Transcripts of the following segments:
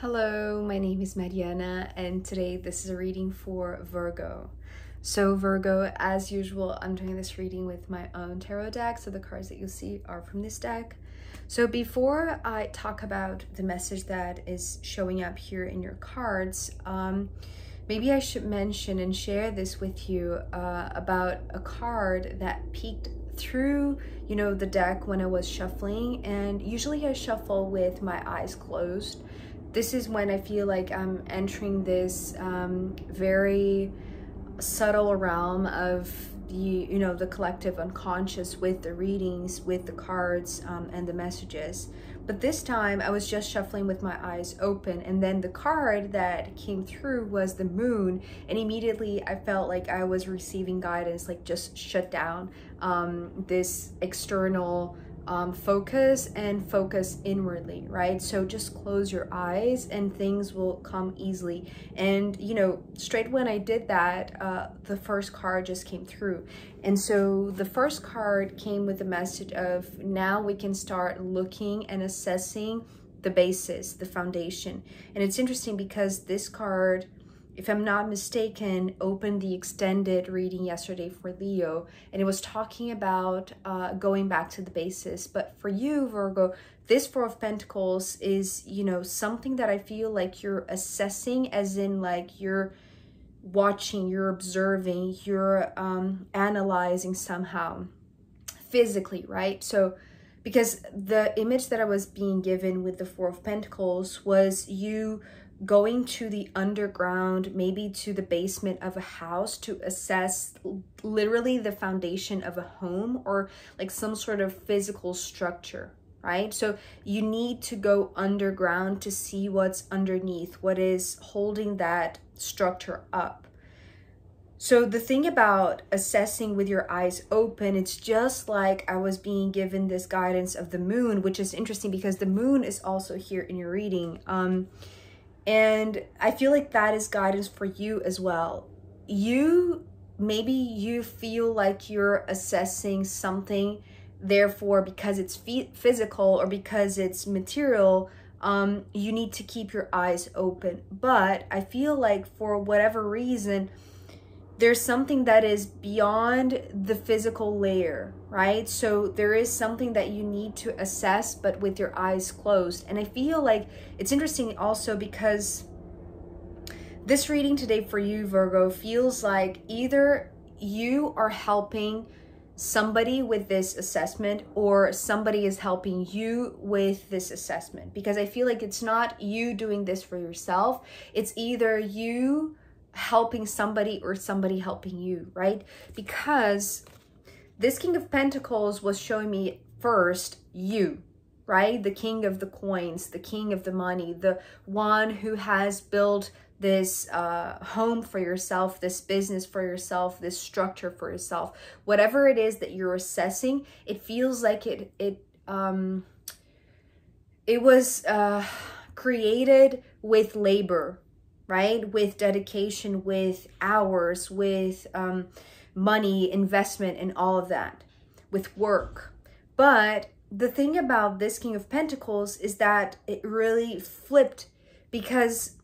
Hello, my name is Mariana, and today this is a reading for Virgo. So Virgo, as usual, I'm doing this reading with my own tarot deck, so the cards that you see are from this deck. So before I talk about the message that is showing up here in your cards, maybe I should mention and share this with you about a card that peeked through, the deck when I was shuffling, and usually I shuffle with my eyes closed. This is when I feel like I'm entering this very subtle realm of the collective unconscious with the readings, with the cards and the messages. But this time I was just shuffling with my eyes open, and then the card that came through was the moon, and immediately I felt like I was receiving guidance, like just shut down this external focus and focus inwardly, right? So just close your eyes and things will come easily. And straight when I did that, the first card just came through. And so the first card came with the message of, now we can start looking and assessing the basis, the foundation. And it's interesting because this card, if I'm not mistaken, opened the extended reading yesterday for Leo, and it was talking about going back to the basis. But for you, Virgo, this Four of Pentacles is, something that I feel like you're assessing, as in like you're watching, you're observing, you're analyzing somehow physically, right? So because the image that I was being given with the Four of Pentacles was you going to the underground, maybe to the basement of a house to assess literally the foundation of a home or like some sort of physical structure, right? So you need to go underground to see what's underneath, what is holding that structure up. So the thing about assessing with your eyes open, it's just like I was being given this guidance of the moon, which is interesting because the moon is also here in your reading. And I feel like that is guidance for you as well. Maybe you feel like you're assessing something, therefore, because it's physical or because it's material, you need to keep your eyes open. But I feel like for whatever reason, there's something that is beyond the physical layer, right? So there is something that you need to assess, but with your eyes closed. And I feel like it's interesting also because this reading today for you, Virgo, feels like either you are helping somebody with this assessment or somebody is helping you with this assessment. Because I feel like it's not you doing this for yourself. It's either you helping somebody or somebody helping you, right? Because this King of Pentacles was showing me first you, right? The king of the coins, the king of the money, the one who has built this home for yourself, this business for yourself, this structure for yourself. Whatever it is that you're assessing, it feels like it was created with labor, right? With dedication, with hours, with money, investment, and all of that, with work. But the thing about this King of Pentacles is that it really flipped, because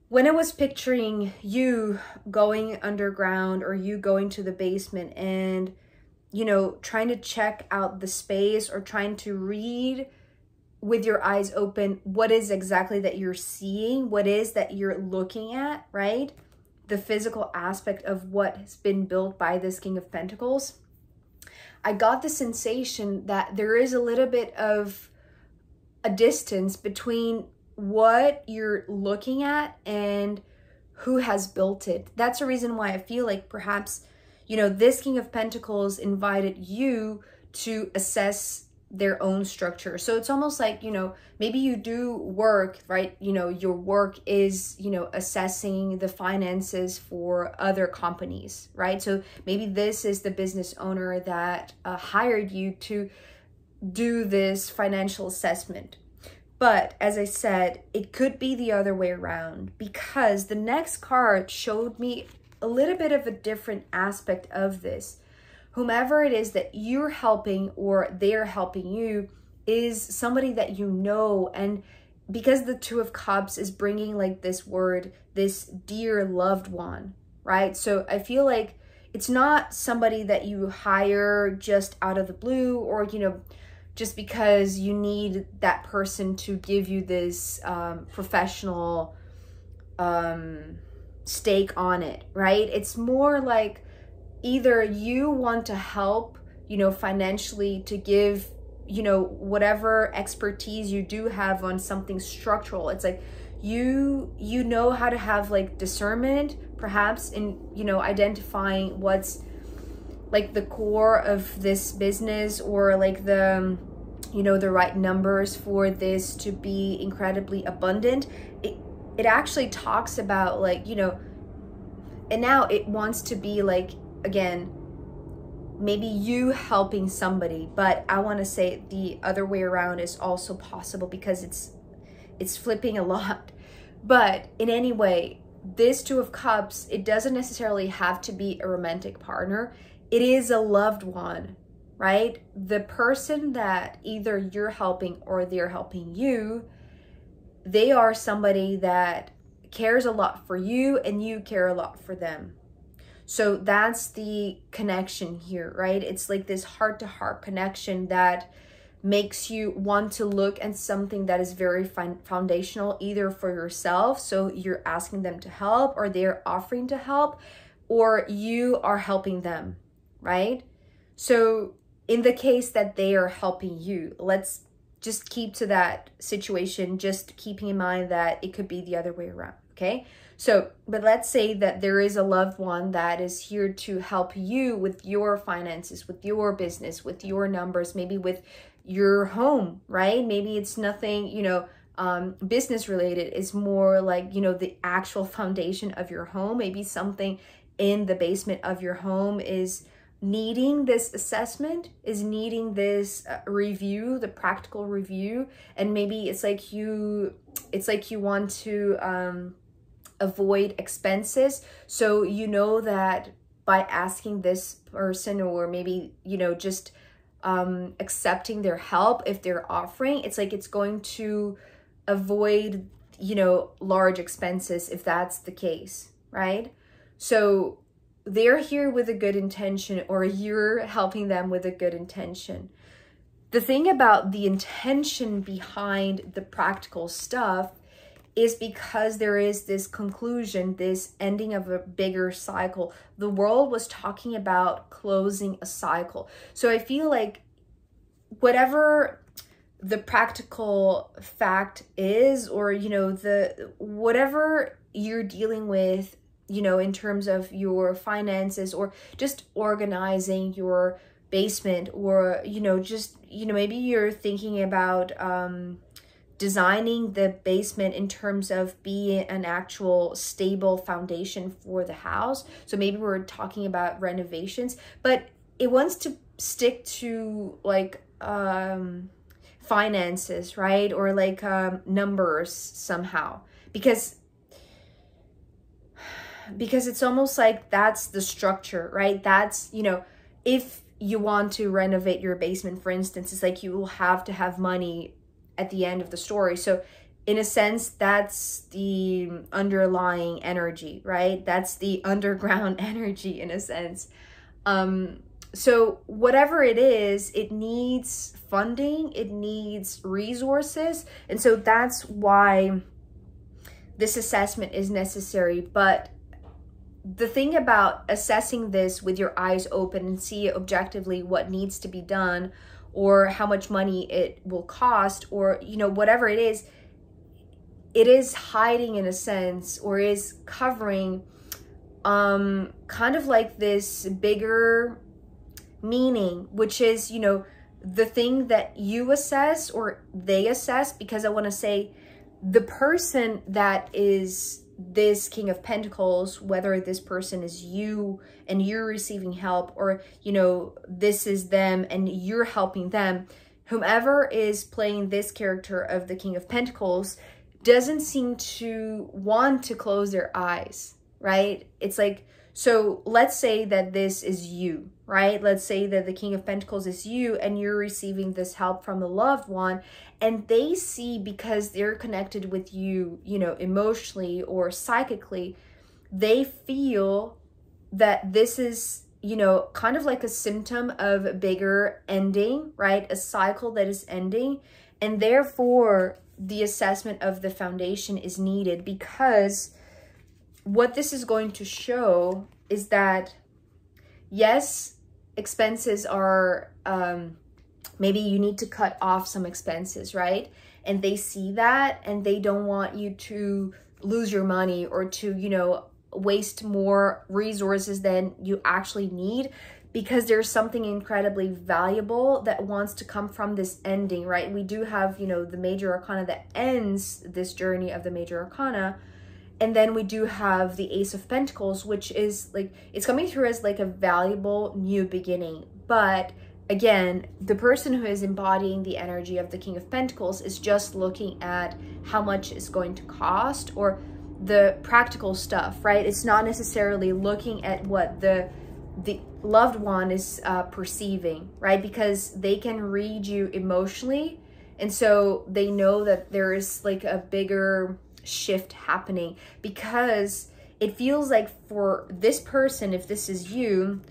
when I was picturing you going underground or you going to the basement and, trying to check out the space or trying to read with your eyes open what is exactly that you're seeing, what is that you're looking at, right? The physical aspect of what has been built by this King of Pentacles. I got the sensation that there is a little bit of a distance between what you're looking at and who has built it. That's the reason why I feel like perhaps, this King of Pentacles invited you to assess their own structure. So it's almost like, maybe you do work, right? Your work is, assessing the finances for other companies, right? So maybe this is the business owner that hired you to do this financial assessment. But as I said, it could be the other way around, because the next card showed me a little bit of a different aspect of this. Whomever it is that you're helping or they're helping you is somebody that you know, and because the Two of Cups is bringing like this word, this dear loved one, right? So I feel like it's not somebody that you hire just out of the blue, or, you know, just because you need that person to give you this professional stake on it, right? It's more like either you want to help, you know, financially, to give, you know, whatever expertise you do have on something structural. It's like you know how to have like discernment, perhaps, in, you know, identifying what's like the core of this business, or like the, you know, the right numbers for this to be incredibly abundant. It actually talks about like, you know, and now it wants to be like, again, maybe you helping somebody, but I want to say the other way around is also possible, because it's flipping a lot. But in any way, this Two of Cups, it doesn't necessarily have to be a romantic partner. It is a loved one, right? The person that either you're helping or they're helping you, they are somebody that cares a lot for you and you care a lot for them. So that's the connection here, right? It's like this heart-to-heart connection that makes you want to look at something that is very foundational, either for yourself, so you're asking them to help, or they're offering to help, or you are helping them, right? So in the case that they are helping you, let's just keep to that situation, just keeping in mind that it could be the other way around, okay? So, but let's say that there is a loved one that is here to help you with your finances, with your business, with your numbers, maybe with your home, right? Maybe it's nothing, you know, business related. It's more like, you know, the actual foundation of your home. Maybe something in the basement of your home is needing this assessment, is needing this review, the practical review. And maybe it's like you want to avoid expenses. So you know that by asking this person, or maybe, you know, just accepting their help, if they're offering, it's like it's going to avoid, you know, large expenses if that's the case, right? So they're here with a good intention, or you're helping them with a good intention. The thing about the intention behind the practical stuff is because there is this conclusion, this ending of a bigger cycle. The world was talking about closing a cycle. So I feel like whatever the practical fact is, or, you know, the whatever you're dealing with, you know, in terms of your finances, or just organizing your basement, or, you know, just, you know, maybe you're thinking about designing the basement in terms of being an actual stable foundation for the house. So maybe we're talking about renovations, but it wants to stick to like finances, right? Or like numbers somehow, because it's almost like that's the structure, right? That's, you know, if you want to renovate your basement, for instance, it's like you will have to have money at the end of the story. So in a sense, that's the underlying energy, right? That's the underground energy in a sense. So whatever it is, it needs funding, it needs resources. And so that's why this assessment is necessary. But the thing about assessing this with your eyes open and see objectively what needs to be done, or how much money it will cost, or, you know, whatever it is hiding in a sense, or is covering kind of like this bigger meaning, which is, you know, the thing that you assess or they assess. Because I want to say the person that is this King of Pentacles, whether this person is you and you're receiving help, or, you know, this is them and you're helping them, whomever is playing this character of the King of Pentacles doesn't seem to want to close their eyes, right? It's like, So let's say that this is you, right? Let's say that the King of Pentacles is you and you're receiving this help from a loved one, and they see, because they're connected with you, you know, emotionally or psychically, they feel that this is, you know, kind of like a symptom of a bigger ending, right? A cycle that is ending. And therefore, the assessment of the foundation is needed, because what this is going to show is that, yes, expenses are, maybe you need to cut off some expenses, right? And they see that, and they don't want you to lose your money or to, you know, waste more resources than you actually need, because there's something incredibly valuable that wants to come from this ending, right? We do have, you know, the major arcana that ends this journey of the major arcana. And then we do have the Ace of Pentacles, which is like, it's coming through as like a valuable new beginning. But again, the person who is embodying the energy of the King of Pentacles is just looking at how much it's going to cost, or the practical stuff, right? It's not necessarily looking at what the loved one is perceiving, right? Because they can read you emotionally. And so they know that there is like a bigger shift happening, because it feels like for this person, if this is you,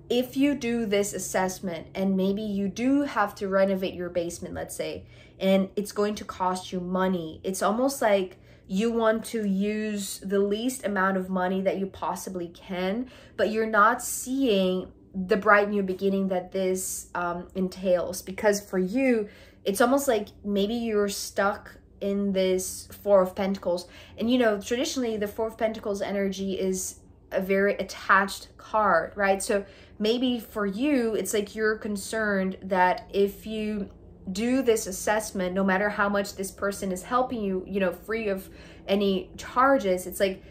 if you do this assessment and maybe you do have to renovate your basement, let's say, and it's going to cost you money, it's almost like you want to use the least amount of money that you possibly can, but you're not seeing the bright new beginning that this entails. Because for you, it's almost like maybe you're stuck in this Four of Pentacles. And, you know, traditionally the Four of Pentacles energy is a very attached card, right? So maybe for you, it's like you're concerned that if you do this assessment, no matter how much this person is helping you, you know, free of any charges, it's like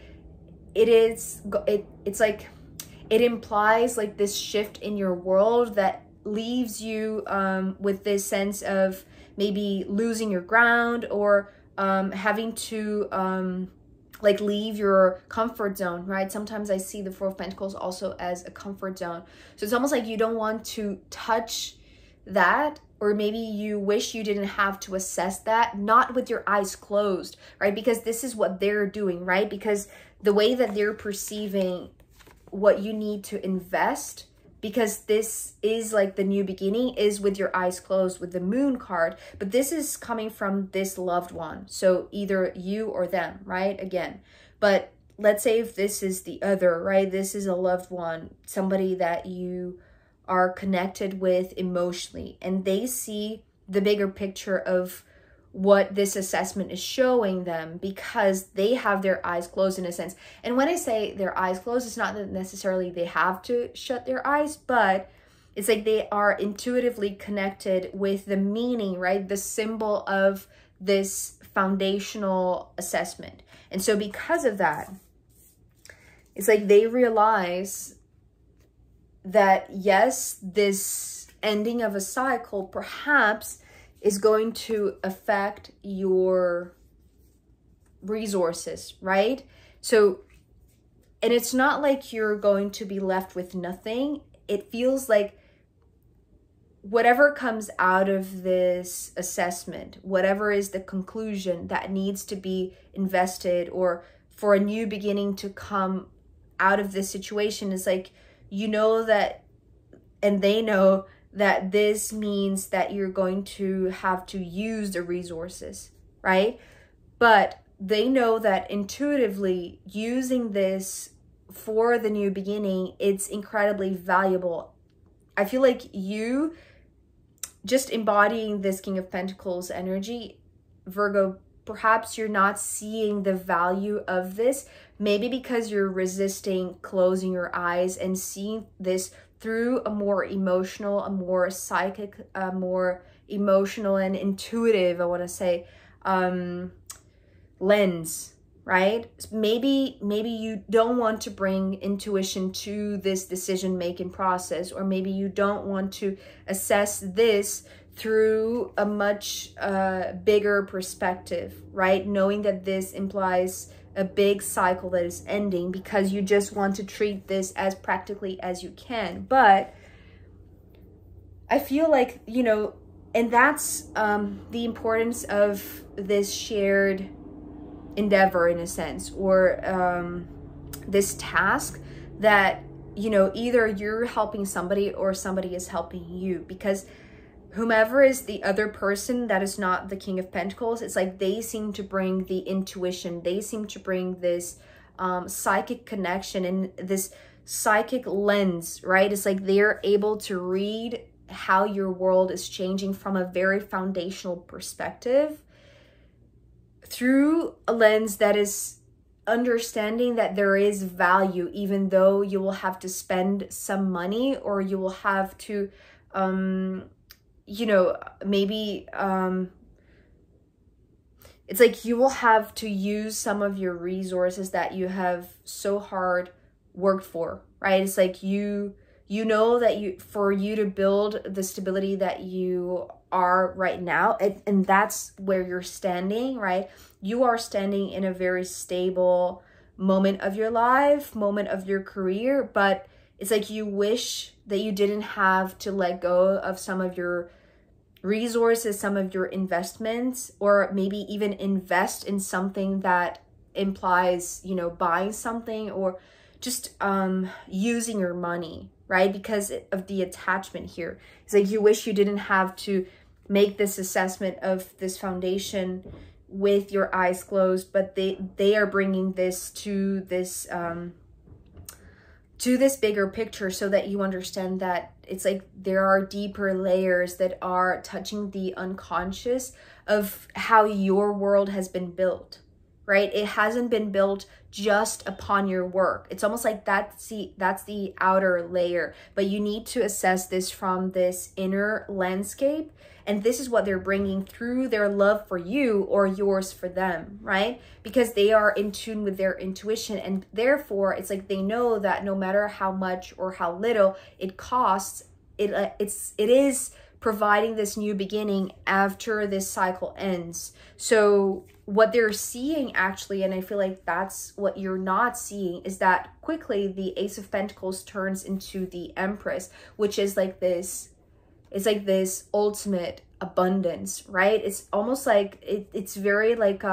it's like it implies like this shift in your world that leaves you with this sense of maybe losing your ground, or having to like leave your comfort zone, right? Sometimes I see the Four of Pentacles also as a comfort zone. So it's almost like you don't want to touch that, or maybe you wish you didn't have to assess that, not with your eyes closed, right? Because this is what they're doing, right? Because the way that they're perceiving what you need to invest, because this is like the new beginning, is with your eyes closed, with the Moon card. But this is coming from this loved one. So either you or them, right? Again, but let's say if this is the other, right? This is a loved one, somebody that you are connected with emotionally, and they see the bigger picture of what this assessment is showing them, because they have their eyes closed in a sense. And when I say their eyes closed, it's not that necessarily they have to shut their eyes, but it's like they are intuitively connected with the meaning, right? The symbol of this foundational assessment. And so because of that, it's like they realize that yes, this ending of a cycle perhaps is going to affect your resources, right? So, and it's not like you're going to be left with nothing. It feels like whatever comes out of this assessment, whatever is the conclusion that needs to be invested, or for a new beginning to come out of this situation, is like, you know that, and they know that this means that you're going to have to use the resources, right? But they know that intuitively using this for the new beginning, it's incredibly valuable. I feel like you just embodying this King of Pentacles energy, Virgo, perhaps you're not seeing the value of this, maybe because you're resisting closing your eyes and seeing this through a more emotional, a more psychic, a more emotional and intuitive, I want to say, lens, right? Maybe you don't want to bring intuition to this decision-making process, or maybe you don't want to assess this through a much bigger perspective, right? Knowing that this implies a big cycle that is ending because you just want to treat this as practically as you can. But I feel like, you know, and that's the importance of this shared endeavor in a sense, or this task that, you know, either you're helping somebody or somebody is helping you, because whomever is the other person that is not the King of Pentacles, it's like they seem to bring the intuition, they seem to bring this psychic connection and this psychic lens, right? It's like they're able to read how your world is changing from a very foundational perspective through a lens that is understanding that there is value, even though you will have to spend some money, or you will have to, you know, maybe it's like you will have to use some of your resources that you have so hard worked for, right? It's like you know that for you to build the stability that you are right now, and that's where you're standing, right? You are standing in a very stable moment of your life, moment of your career, but it's like you wish that you didn't have to let go of some of your resources, some of your investments, or maybe even invest in something that implies, you know, buying something or just using your money, right? Because of the attachment here. It's like you wish you didn't have to make this assessment of this foundation with your eyes closed, but they are bringing this to this bigger picture, so that you understand that it's like there are deeper layers that are touching the unconscious of how your world has been built, right? It hasn't been built just upon your work. It's almost like that's the outer layer, but you need to assess this from this inner landscape. And this is what they're bringing through their love for you, or yours for them, right? Because they are in tune with their intuition, and therefore it's like they know that no matter how much or how little it costs, it is providing this new beginning after this cycle ends. So what they're seeing actually, and I feel like that's what you're not seeing, is that quickly the Ace of Pentacles turns into the Empress, which is like this, it's like this ultimate abundance, right? It's almost like it's very like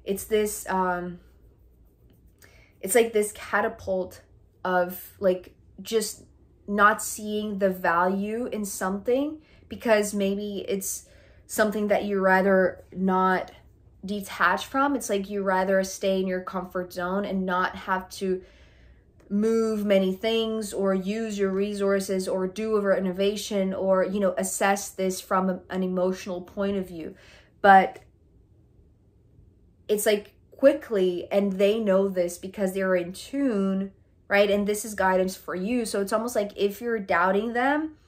it's this it's like this catapult of like just not seeing the value in something because maybe it's something that you rather not detach from. It's like you rather stay in your comfort zone and not have to move many things or use your resources or do a renovation or, you know, assess this from an emotional point of view. But it's like quickly, and they know this because they're in tune, right? And this is guidance for you. So it's almost like if you're doubting them,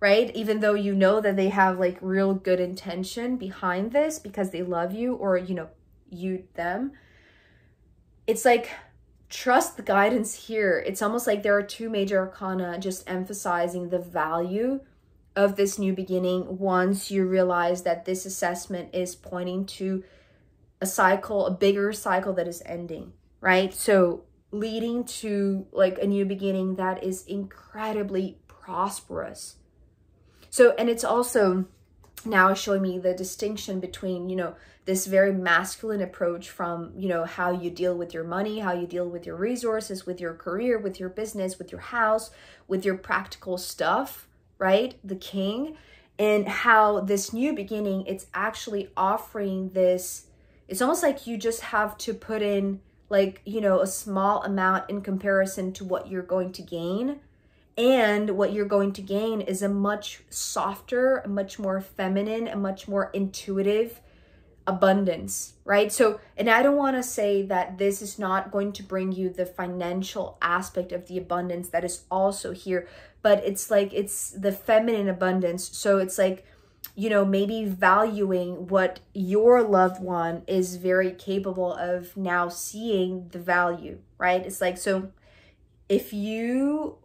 right? Even though you know that they have like real good intention behind this because they love you, or, you know, you them, it's like, trust the guidance here. It's almost like there are two major arcana just emphasizing the value of this new beginning once you realize that this assessment is pointing to a cycle, a bigger cycle that is ending, right? So leading to like a new beginning that is incredibly prosperous. So, and it's also now showing me the distinction between, you know, this very masculine approach from, you know, how you deal with your money, how you deal with your resources, with your career, with your business, with your house, with your practical stuff, right? The king. And how this new beginning, it's actually offering this, it's almost like you just have to put in like, you know, a small amount in comparison to what you're going to gain. And what you're going to gain is a much softer, a much more feminine, a much more intuitive abundance, right? So, and I don't want to say that this is not going to bring you the financial aspect of the abundance that is also here, but it's like, it's the feminine abundance. So it's like, you know, maybe valuing what your loved one is very capable of now seeing the value, right? It's like, so if you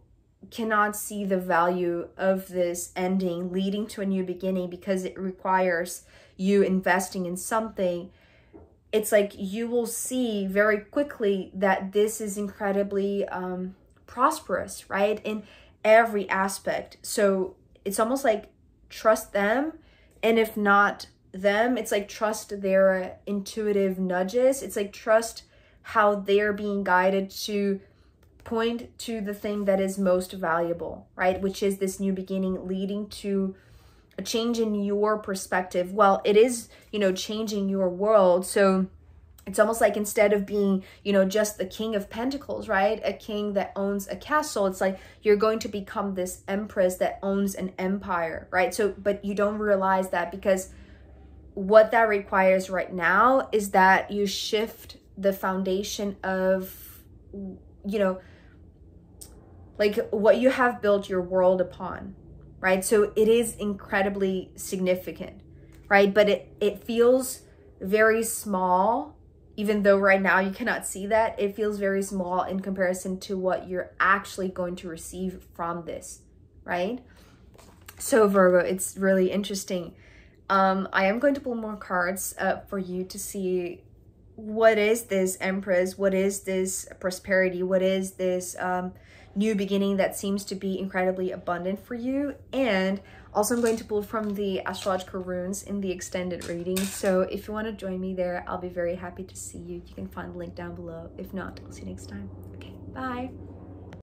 cannot see the value of this ending leading to a new beginning because it requires you investing in something, it's like you will see very quickly that this is incredibly prosperous, right? In every aspect. So it's almost like trust them, and if not them, it's like trust their intuitive nudges. It's like trust how they're being guided to point to the thing that is most valuable, right? Which is this new beginning leading to a change in your perspective. Well, it is, you know, changing your world. So it's almost like instead of being, you know, just the King of Pentacles, right? A king that owns a castle. It's like you're going to become this empress that owns an empire, right? So, but you don't realize that, because what that requires right now is that you shift the foundation of, you know, like what you have built your world upon, right? So it is incredibly significant, right? But it feels very small, even though right now you cannot see that. It feels very small in comparison to what you're actually going to receive from this, right? So Virgo, it's really interesting. I am going to pull more cards for you to see what is this Empress, what is this prosperity, what is this new beginning that seems to be incredibly abundant for you. And also I'm going to pull from the astrological runes in the extended reading. So if you want to join me there, I'll be very happy to see you. You can find the link down below. If not, I'll see you next time. Okay, bye.